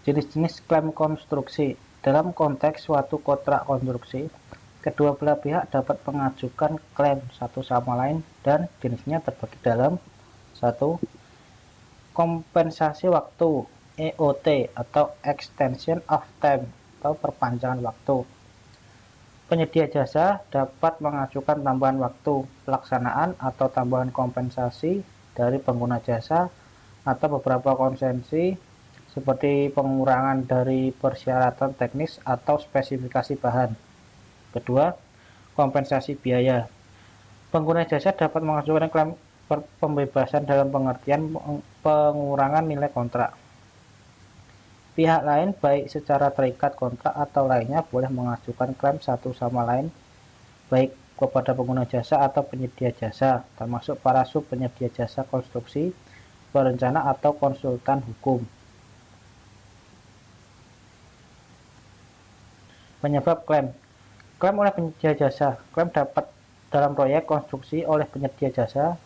Jenis-jenis klaim konstruksi. Dalam konteks suatu kontrak konstruksi, kedua belah pihak dapat mengajukan klaim satu sama lain dan jenisnya terbagi dalam: 1. Kompensasi waktu (EOT) atau Extension of Time atau perpanjangan waktu. Penyedia jasa dapat mengajukan tambahan waktu pelaksanaan atau tambahan kompensasi dari pengguna jasa atau beberapa konsesi seperti pengurangan dari persyaratan teknis atau spesifikasi bahan. Kedua, kompensasi biaya. Pengguna jasa dapat mengajukan klaim pembebasan dalam pengertian pengurangan nilai kontrak. Pihak lain, baik secara terikat kontrak atau lainnya, boleh mengajukan klaim satu sama lain, baik kepada pengguna jasa atau penyedia jasa, termasuk para sub penyedia jasa konstruksi, perencana, atau konsultan hukum. Penyebab klaim. Klaim oleh penyedia jasa. Klaim dapat dalam proyek konstruksi oleh penyedia jasa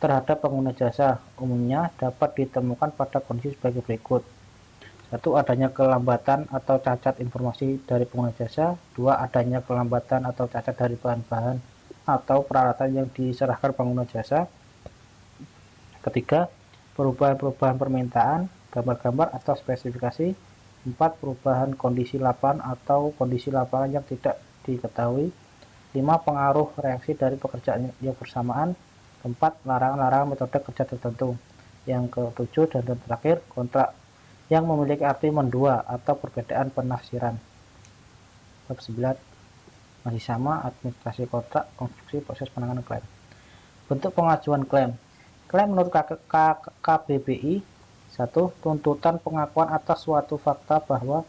terhadap pengguna jasa. Umumnya dapat ditemukan pada kondisi sebagai berikut. 1. Adanya kelambatan atau cacat informasi dari pengguna jasa. 2. Adanya kelambatan atau cacat dari bahan-bahan atau peralatan yang diserahkan pengguna jasa. 3. Perubahan-perubahan permintaan, gambar-gambar atau spesifikasi. 4. Perubahan kondisi lapangan atau kondisi lapangan yang tidak diketahui. 5. Pengaruh reaksi dari pekerjaan yang bersamaan. 4. Larangan-larangan metode kerja tertentu. Yang ke-7 dan terakhir, kontrak yang memiliki arti mendua atau perbedaan penafsiran. Bab 9 masih sama, administrasi kontrak, konstruksi, proses penanganan klaim. Bentuk pengajuan klaim. Klaim menurut KBBI. 1. Tuntutan pengakuan atas suatu fakta bahwa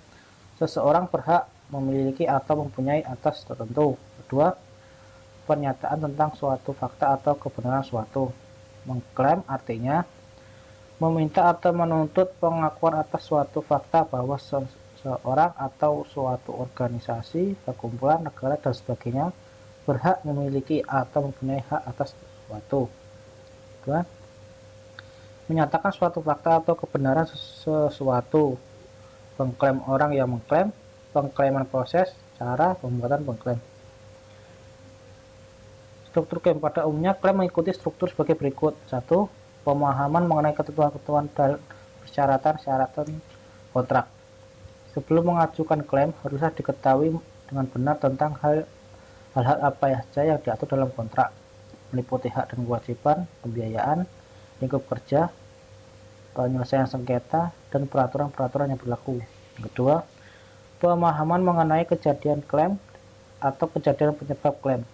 seseorang berhak memiliki atau mempunyai atas tertentu. 2. Pernyataan tentang suatu fakta atau kebenaran suatu. Mengklaim artinya meminta atau menuntut pengakuan atas suatu fakta bahwa seseorang atau suatu organisasi, perkumpulan, negara, dan sebagainya berhak memiliki atau mempunyai hak atas suatu. 2. Menyatakan suatu fakta atau kebenaran sesuatu. Pengklaim orang yang mengklaim. Pengklaiman proses, cara pembuatan pengklaim. Struktur klaim. Pada umumnya klaim mengikuti struktur sebagai berikut. 1. Pemahaman mengenai ketentuan-ketentuan dan persyaratan-syaratan kontrak. Sebelum mengajukan klaim, haruslah diketahui dengan benar tentang hal-hal apa saja yang diatur dalam kontrak, meliputi hak dan kewajiban, pembiayaan, lingkup kerja, penyelesaian sengketa, dan peraturan-peraturan yang berlaku. Kedua, pemahaman mengenai kejadian klaim atau kejadian penyebab klaim.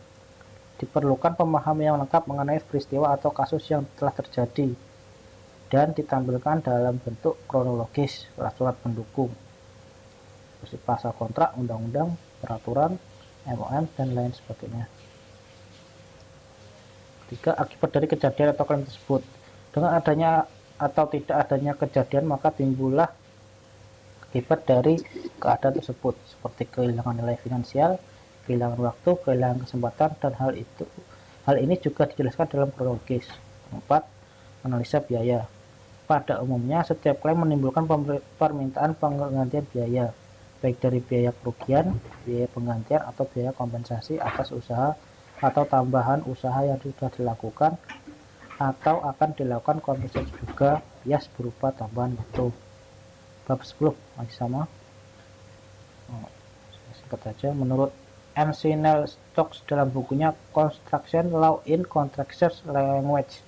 Diperlukan pemahaman yang lengkap mengenai peristiwa atau kasus yang telah terjadi dan ditampilkan dalam bentuk kronologis, surat pendukung, seperti pasal kontrak, undang-undang, peraturan, MOM, dan lain sebagainya. Ketiga, akibat dari kejadian atau klaim tersebut. Dengan adanya atau tidak adanya kejadian, maka timbullah akibat dari keadaan tersebut, seperti kehilangan nilai finansial, kehilangan waktu, kehilangan kesempatan, dan hal ini juga dijelaskan dalam kronologis. 4. Analisa biaya. Pada umumnya, setiap klaim menimbulkan permintaan penggantian biaya, baik dari biaya kerugian, biaya penggantian, atau biaya kompensasi atas usaha atau tambahan usaha yang sudah dilakukan atau akan dilakukan. Kompensasi juga bias berupa tambahan waktu. Bab 10 masih sama. Singkat saja, menurut MC Neil Stokes dalam bukunya Construction Law in Contractors Language,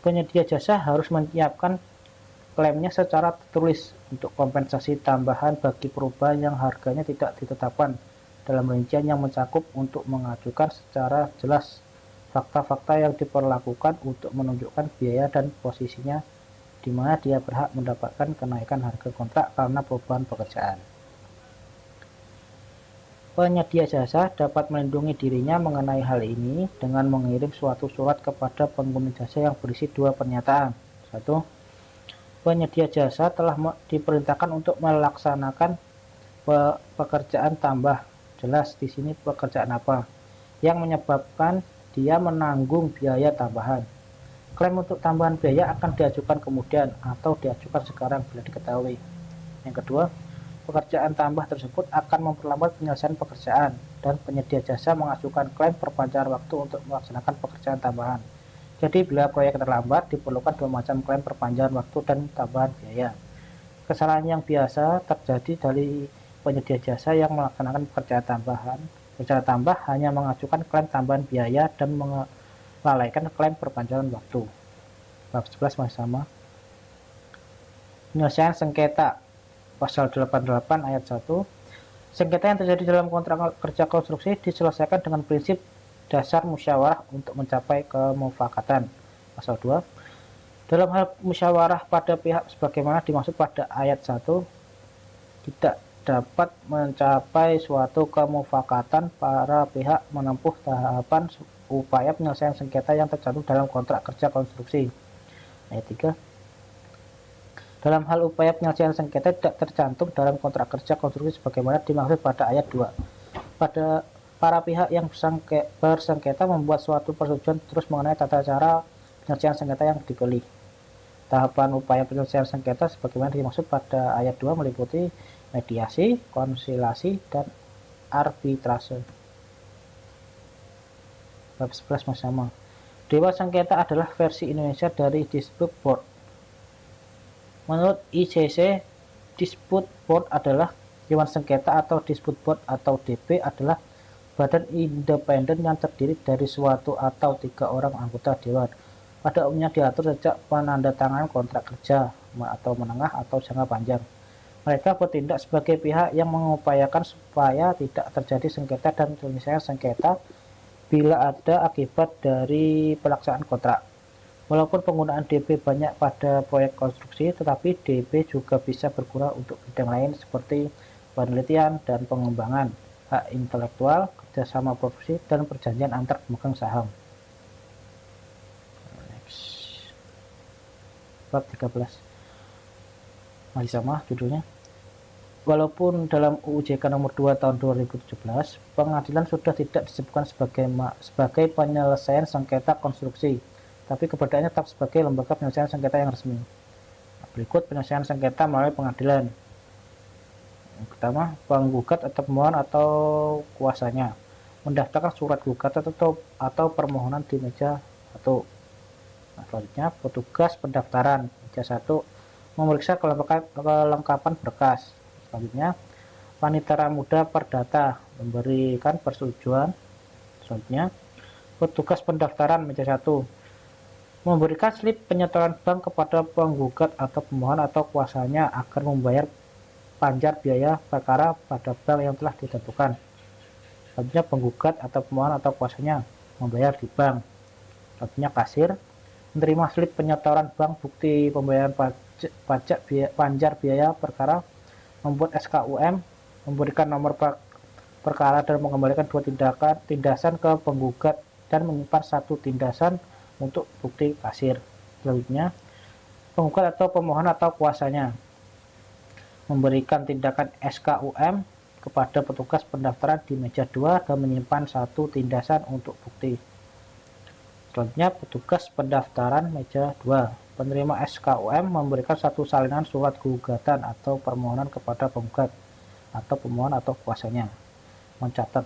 penyedia jasa harus menyiapkan klaimnya secara tertulis untuk kompensasi tambahan bagi perubahan yang harganya tidak ditetapkan dalam rincian yang mencakup, untuk mengajukan secara jelas fakta-fakta yang diperlakukan untuk menunjukkan biaya dan posisinya di mana dia berhak mendapatkan kenaikan harga kontrak karena perubahan pekerjaan. Penyedia jasa dapat melindungi dirinya mengenai hal ini dengan mengirim suatu surat kepada pengguna jasa yang berisi dua pernyataan. 1. Penyedia jasa telah diperintahkan untuk melaksanakan pekerjaan tambah. Jelas di sini pekerjaan apa yang menyebabkan dia menanggung biaya tambahan. Klaim untuk tambahan biaya akan diajukan kemudian atau diajukan sekarang bila diketahui. Yang kedua, pekerjaan tambah tersebut akan memperlambat penyelesaian pekerjaan dan penyedia jasa mengajukan klaim perpanjangan waktu untuk melaksanakan pekerjaan tambahan. Jadi bila proyek terlambat, diperlukan dua macam klaim perpanjangan waktu dan tambahan biaya. Kesalahan yang biasa terjadi dari penyedia jasa yang melaksanakan pekerjaan tambahan. Pekerjaan tambah hanya mengajukan klaim tambahan biaya dan melalaikan klaim perpanjangan waktu. Bab 11 masih sama. Penyelesaian sengketa pasal 88 ayat 1. Sengketa yang terjadi dalam kontrak kerja konstruksi diselesaikan dengan prinsip dasar musyawarah untuk mencapai kemufakatan. Pasal 2. Dalam hal musyawarah pada pihak sebagaimana dimaksud pada ayat 1, tidak dapat mencapai suatu kemufakatan, para pihak menempuh tahapan upaya penyelesaian sengketa yang tercantum dalam kontrak kerja konstruksi. Ayat 3. Dalam hal upaya penyelesaian sengketa tidak tercantum dalam kontrak kerja konstruksi sebagaimana dimaksud pada ayat 2. Pada para pihak yang bersengketa membuat suatu persetujuan terus mengenai tata cara penyelesaian sengketa yang dipilih. Tahapan upaya penyelesaian sengketa sebagaimana dimaksud pada ayat 2 meliputi mediasi, konsilasi, dan arbitrase. Bab 11 masih sama. Dewan Sengketa adalah versi Indonesia dari Dispute Board. Menurut ICC, Dispute Board adalah Dewan Sengketa atau Dispute Board atau DB adalah badan independen yang terdiri dari suatu atau 3 orang anggota dewan. Pada umumnya diatur sejak penandatanganan kontrak kerja atau menengah atau jangka panjang. Mereka bertindak sebagai pihak yang mengupayakan supaya tidak terjadi sengketa dan penyelesaian sengketa bila ada akibat dari pelaksanaan kontrak. Walaupun penggunaan DB banyak pada proyek konstruksi, tetapi DB juga bisa berguna untuk bidang lain seperti penelitian dan pengembangan, hak intelektual, kerjasama produksi, dan perjanjian antar pemegang saham. Next. Bab 13 masih sama judulnya. Walaupun dalam UU-JK nomor 2 tahun 2017, pengadilan sudah tidak disebutkan sebagai penyelesaian sengketa konstruksi, tapi keberadaannya tetap sebagai lembaga penyelesaian sengketa yang resmi. Berikut penyelesaian sengketa melalui pengadilan. Yang pertama, penggugat atau pemohon atau kuasanya mendaftarkan surat gugatan atau permohonan di meja 1. Nah, selanjutnya, petugas pendaftaran meja 1 memeriksa kelengkapan berkas. Selanjutnya, panitera muda perdata memberikan persetujuan. Selanjutnya, petugas pendaftaran meja 1 memberikan slip penyetoran bank kepada penggugat atau pemohon atau kuasanya agar membayar panjar biaya perkara pada bank yang telah ditentukan. Selanjutnya, penggugat atau pemohon atau kuasanya membayar di bank. Selanjutnya, kasir menerima slip penyetoran bank bukti pembayaran pajak panjar biaya perkara, membuat SKUM, memberikan nomor perkara dan mengembalikan 2 tindasan ke penggugat dan menyimpan 1 tindasan untuk bukti kasir. Selanjutnya, penggugat atau pemohon atau kuasanya memberikan tindakan SKUM kepada petugas pendaftaran di meja 2 dan menyimpan 1 tindasan untuk bukti. Selanjutnya, petugas pendaftaran meja 2 penerima SKUM memberikan 1 salinan surat gugatan atau permohonan kepada penggugat atau pemohon atau kuasanya, mencatat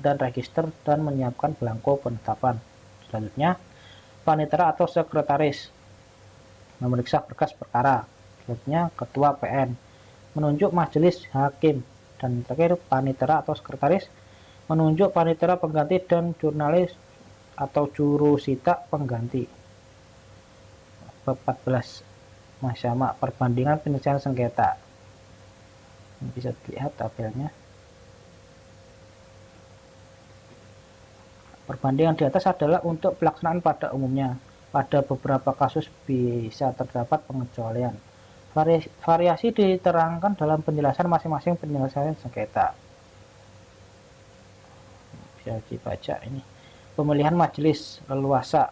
dan register dan menyiapkan belangko penetapan. Selanjutnya, panitera atau sekretaris memeriksa berkas perkara. Selanjutnya, ketua PN menunjuk majelis hakim, dan terakhir panitera atau sekretaris menunjuk panitera pengganti dan jurnalis atau jurusita pengganti. Bab 14 masih sama, perbandingan penyelesaian sengketa. Bisa dilihat tabelnya. Perbandingan di atas adalah untuk pelaksanaan pada umumnya. Pada beberapa kasus bisa terdapat pengecualian. Variasi diterangkan dalam penjelasan masing-masing penyelesaian sengketa. Bisa dibaca ini. Pemilihan majelis leluasa.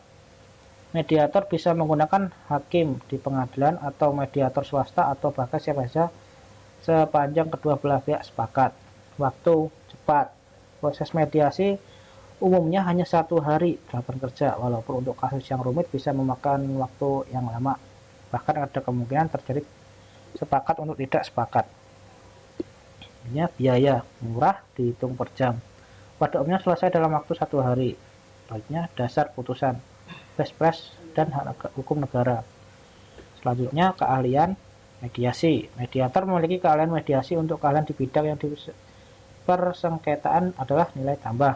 Mediator bisa menggunakan hakim di pengadilan atau mediator swasta atau bahkan siapa saja sepanjang kedua belah pihak sepakat. Waktu cepat. Proses mediasi umumnya hanya 1 hari 8 kerja, walaupun untuk kasus yang rumit bisa memakan waktu yang lama. Bahkan ada kemungkinan terjadi sepakat untuk tidak sepakat. Ini biaya murah dihitung per jam. Pada umumnya selesai dalam waktu 1 hari. Selanjutnya dasar putusan, best practice dan hukum negara. Selanjutnya keahlian mediasi. Mediator memiliki keahlian mediasi untuk keahlian di bidang yang persengketaan adalah nilai tambah.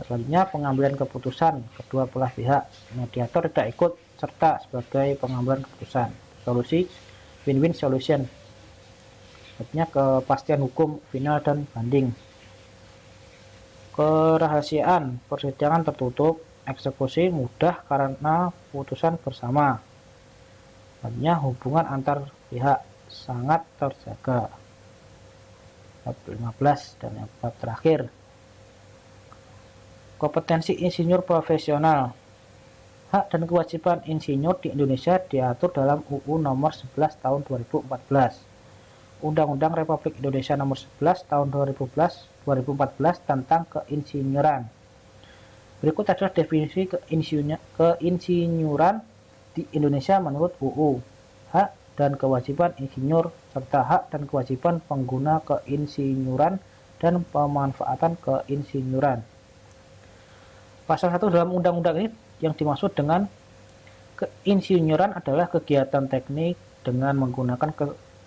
Selanjutnya pengambilan keputusan kedua belah pihak. Mediator tidak ikut serta sebagai pengambilan keputusan. Solusi win-win solution. Selanjutnya kepastian hukum final dan banding. Kerahasiaan persidangan tertutup. Eksekusi mudah karena putusan bersama. Selanjutnya hubungan antar pihak sangat terjaga. Bab 15 dan yang bab terakhir. Kompetensi insinyur profesional. Hak dan kewajiban insinyur di Indonesia diatur dalam UU Nomor 11 Tahun 2014, Undang-Undang Republik Indonesia Nomor 11 Tahun 2014 tentang keinsinyuran. Berikut adalah definisi keinsinyuran di Indonesia menurut UU. Hak dan kewajiban insinyur serta hak dan kewajiban pengguna keinsinyuran dan pemanfaatan keinsinyuran. Pasal 1 dalam undang-undang ini yang dimaksud dengan keinsinyuran adalah kegiatan teknik dengan menggunakan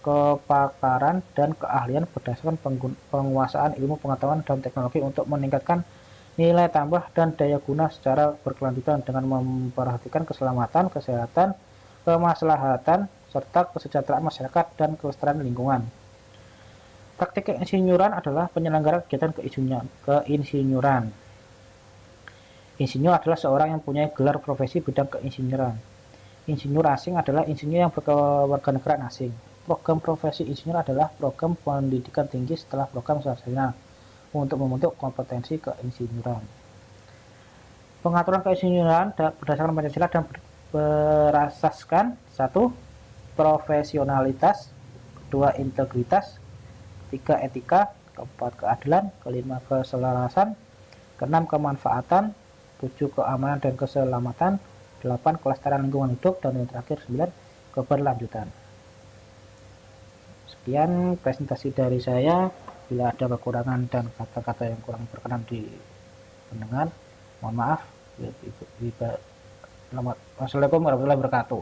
kepakaran dan keahlian berdasarkan penguasaan ilmu pengetahuan dan teknologi untuk meningkatkan nilai tambah dan daya guna secara berkelanjutan dengan memperhatikan keselamatan, kesehatan, kemaslahatan, serta kesejahteraan masyarakat dan kelestarian lingkungan. Praktik keinsinyuran adalah penyelenggaraan kegiatan keinsinyuran. Insinyur adalah seorang yang punya gelar profesi bidang keinsinyuran. Insinyur asing adalah insinyur yang berkewarganegaraan asing. Program profesi insinyur adalah program pendidikan tinggi setelah program sarjana untuk membentuk kompetensi keinsinyuran. Pengaturan keinsinyuran berdasarkan Pancasila dan berasaskan 1. Profesionalitas, 2. Integritas, 3. Etika, 4. Keadilan, 5. Keselarasan, 6. Kemanfaatan, 7. Keamanan dan keselamatan, 8. Kelestarian lingkungan hidup, dan yang terakhir 9. Keberlanjutan. Sekian presentasi dari saya. Bila ada kekurangan dan kata-kata yang kurang berkenan di pendengar, mohon maaf. Wassalamualaikum warahmatullahi wabarakatuh.